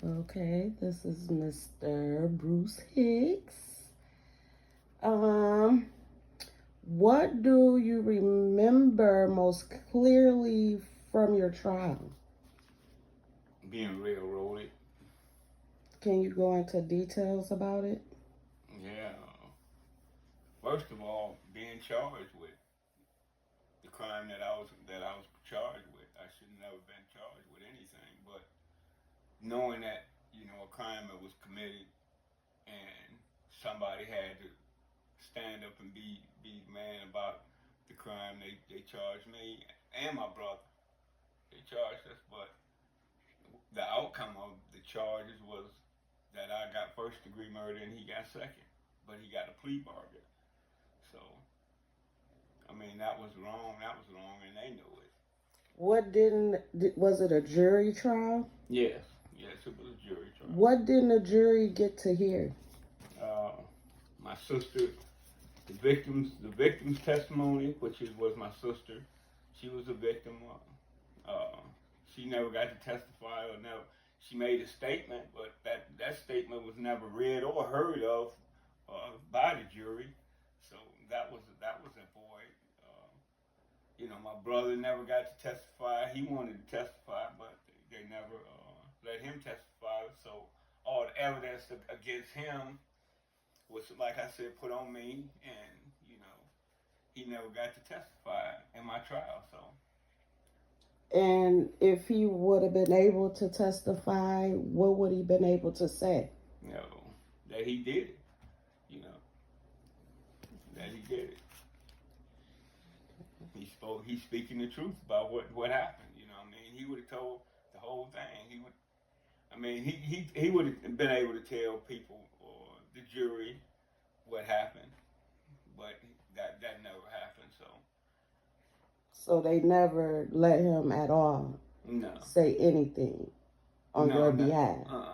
Okay, this is Mr. Bruce Hicks. Um, what do you remember most clearly from your trial? Being railroaded. Can you go into details about it? Yeah. First of all, being charged with the crime that I was charged with. I should have never been charged with anything, but knowing that a crime that was committed and somebody had to stand up and be man about the crime they charged me and my brother. They charged us, but the outcome of the charges was that I got first degree murder and he got second, but he got a plea bargain. So I mean that was wrong. That was wrong, and they knew it. What didn't, was it a jury trial? Yes, yes, it was a jury trial. What didn't the jury get to hear? Uh, my sister, the victim's testimony, which was my sister. She was a victim. Uh, she never got to testify or never. She made a statement, but that statement was never read or heard of by the jury. So that was a void. My brother never got to testify. He wanted to testify, but they never let him testify. So all the evidence against him was, like I said, put on me, and he never got to testify in my trial. So And if he would have been able to testify, what would he been able to say? you know that he did it. You know that he did it. He spoke. He's speaking the truth about what happened. I mean, he would have told the whole thing. He would. I mean, he would have been able to tell people or the jury what happened, but that never happened. So So they never let him at all no, say anything on no, your no, behalf. no,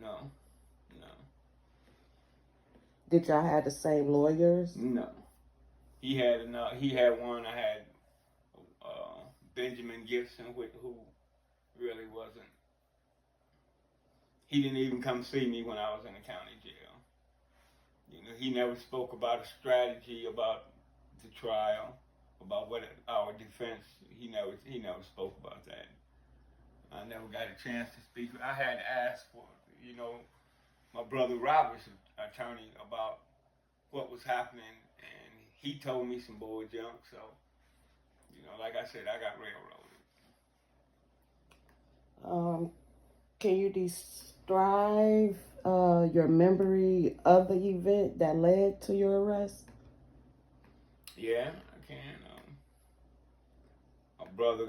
no, Did y'all have the same lawyers? no. He had enough. He had one. I had Benjamin Gibson, who really wasn't. He didn't even come see me when I was in the county jail. He never spoke about a strategy about the trial, about what our defense. He never spoke about that. I never got a chance to speak. I had asked for, my brother Robert's attorney about what was happening, and he told me some bull junk. So, like I said, I got railroaded. Um, can you describe your memory of the event that led to your arrest? Yeah, I can. My brother,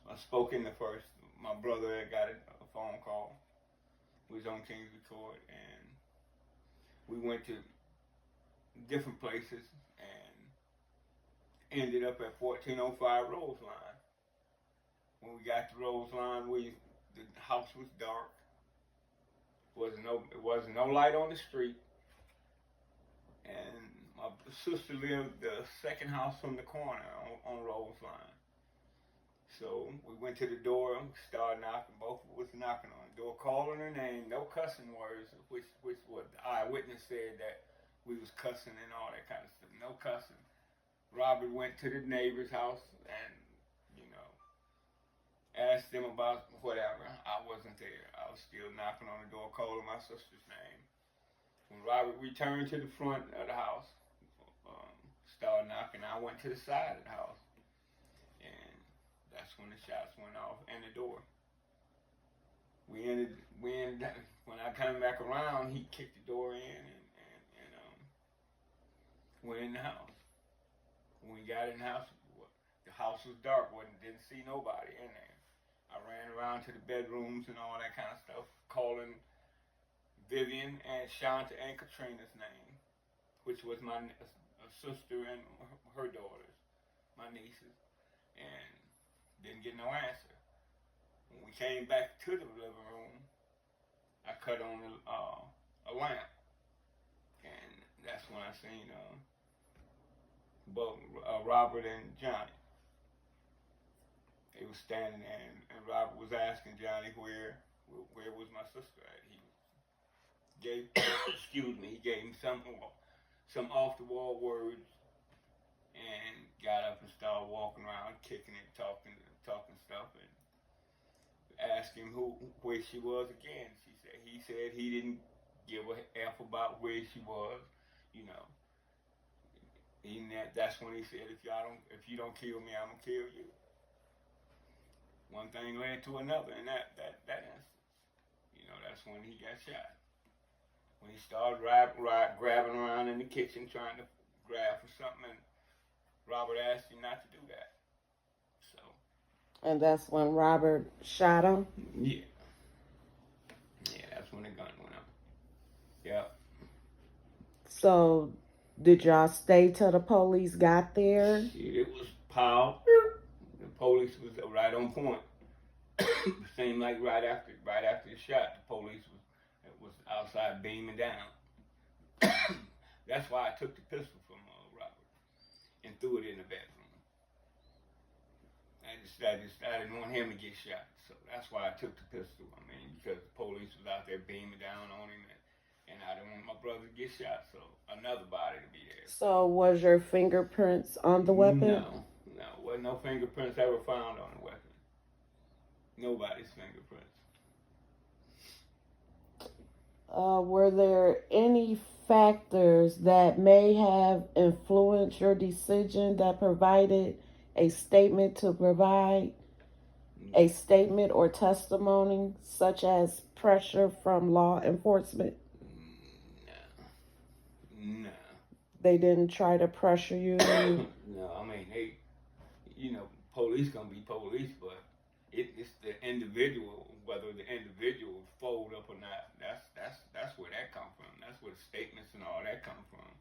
I spoke in the first. My brother had got a phone call. We was on Kingsley Court, and we went to different places and ended up at 1405 Rose Line. When we got to Rose Line, the house was dark. It wasn't no light on the street, and my sister lived the second house from the corner on Rose Line. So we went to the door, started knocking. Both of us knocking on the door, calling her name. No cussing words, which what the eyewitness said that we was cussing and all that kind of stuff. No cussing. Robert went to the neighbor's house and you know asked them about whatever. I wasn't there. I was still knocking on the door, calling my sister's name. When Robert returned to the front of the house, um, started knocking, I went to the side of the house, and that's when the shots went off and the door. We ended when I came back around. He kicked the door in and went in the house. When we got in the house was dark. Didn't see nobody in there. I ran around to the bedrooms and all that kind of stuff, calling Vivian and Shanta and Katrina's name, which was my sister and her daughters, my nieces, and didn't get no answer. When we came back to the living room, I cut on a lamp, and that's when I seen both Robert and Johnny. They was standing there, and Robert was asking Johnny where where was my sister at? He gave, excuse me, he gave him some off the wall words, and got up and started walking around, kicking and talking stuff, and asked him where she was again. He said he didn't give a f about where she was, you know. That's when he said, if you don't kill me, I'm gonna kill you. One thing led to another, and that instance, you know, that's when he got shot. When he started grabbing around in the kitchen trying to grab for something, and Robert asked him not to do that. So. And that's when Robert shot him? Yeah. Yeah, that's when the gun went up. Yep. So, did y'all stay till the police got there? It was pow. The police was right on point. Seemed like right after the shot, the police was outside beaming down. That's why I took the pistol from Robert and threw it in the bedroom. I didn't want him to get shot, so that's why I took the pistol. I mean, because the police was out there beaming down on him, and I didn't want my brother to get shot, so another body to be there. So, was your fingerprints on the weapon? No, wasn't no fingerprints ever found on the weapon. Nobody's fingerprints. Were there any factors that may have influenced your decision that provided a statement or testimony, such as pressure from law enforcement? No. They didn't try to pressure you? No, I mean, police gonna be police, but it's the individual, whether the individual fold up or not. That's where that come from. That's where the statements and all that come from.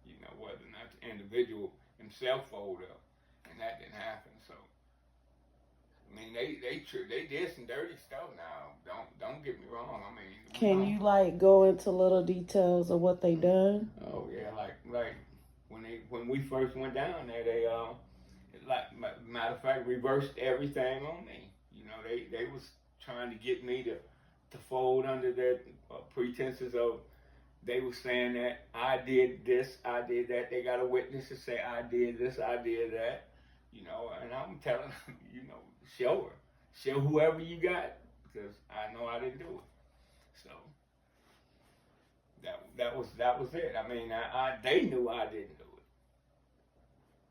You know, whether or not the individual himself fold up, and that didn't happen. So, I mean, they did some dirty stuff. Now, don't get me wrong. I mean, can you go into little details of what they done? Oh yeah, like when we first went down there, they matter of fact reversed everything on me. You know, they was trying to get me to fold under their pretenses of, they were saying that I did this, I did that. They got a witness to say I did this, I did that. You know, and I'm telling them, you know, show whoever you got, because I know I didn't do it. So that was it. I mean, they knew I didn't do it.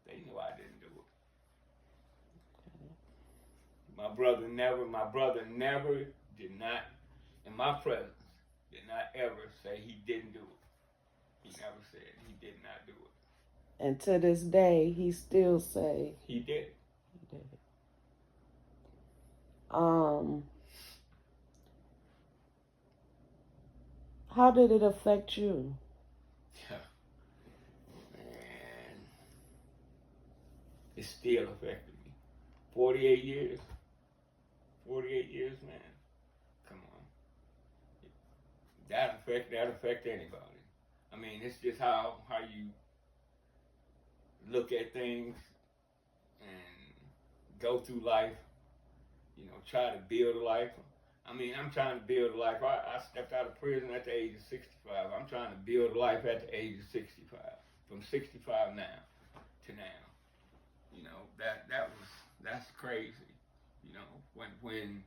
They knew I didn't do it. My brother never did not, in my presence, did not ever say he didn't do it. He never said he did not do it. And to this day, he still say he did. He did. How did it affect you? Man, it still affected me. 48 years. 48 years, man. Come on. That affect anybody. I mean, it's just how you look at things and go through life. You know, try to build a life. I mean, I'm trying to build a life. I stepped out of prison at the age of 65. I'm trying to build a life at the age of 65. From 65 now to now. You know, that's crazy. You know, when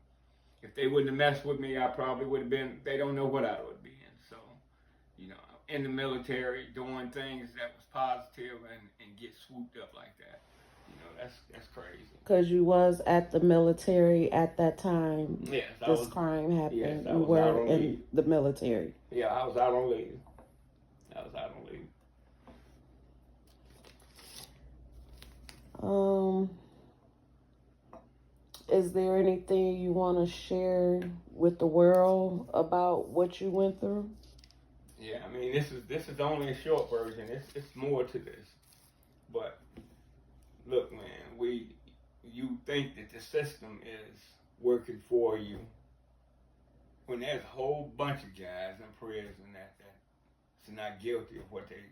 if they wouldn't have messed with me, I probably would have been, they don't know what I would be in. So, you know, in the military, doing things that was positive and get swooped up like that. You know, that's crazy. Because you was at the military at that time. Yes, this crime happened. Yes, you were in leave. The military. Yeah, I was out on leave. Is there anything you want to share with the world about what you went through? Yeah, I mean, this is only a short version. It's more to this. But look, man, you think that the system is working for you when there's a whole bunch of guys in prison that's not guilty of what they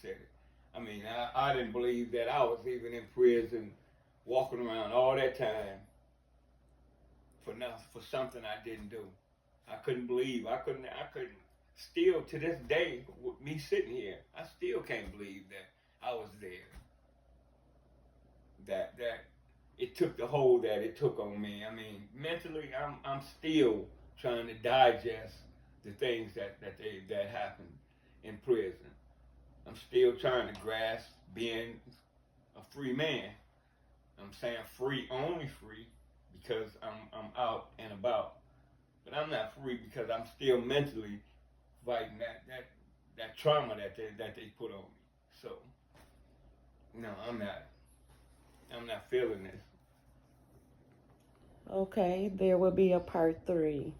said. I mean, I didn't believe that I was even in prison, walking around all that time for nothing, for something I didn't do. I couldn't believe. I couldn't. Still to this day, with me sitting here, I still can't believe that I was there. That it took the hold that it took on me. I mean, mentally, I'm still trying to digest the things that happened in prison. I'm still trying to grasp being a free man. I'm saying free, only free, because I'm out and about. But I'm not free because I'm still mentally fighting that trauma that they put on me. So no, I'm not feeling this. Okay, there will be a part 3.